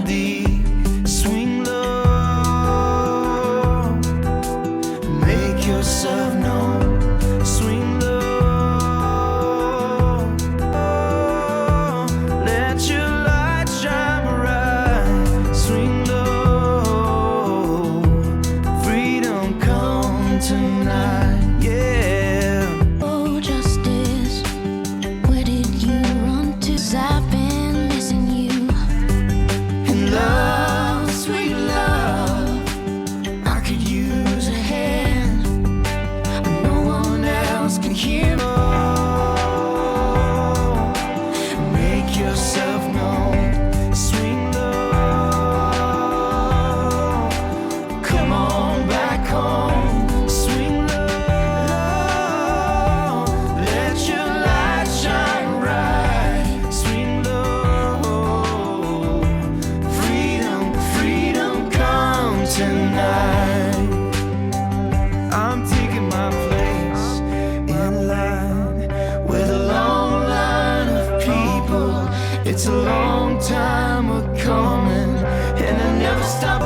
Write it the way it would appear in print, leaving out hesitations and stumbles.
melody. Swing low, make yourself known. Swing low, let your light shine bright. Swing low, freedom come tonight, yeah. Oh, justice, where did you run to? 'Cause I've been missing you. And love, sweet love, I could use a hand. No one else can hear me. Make yourself known. Swing low, come on back home. Swing low, let your light shine bright. Swing low, freedom, freedom come tonight. I'm taking my place in line with a long line of people. It's a long time coming, and I never stop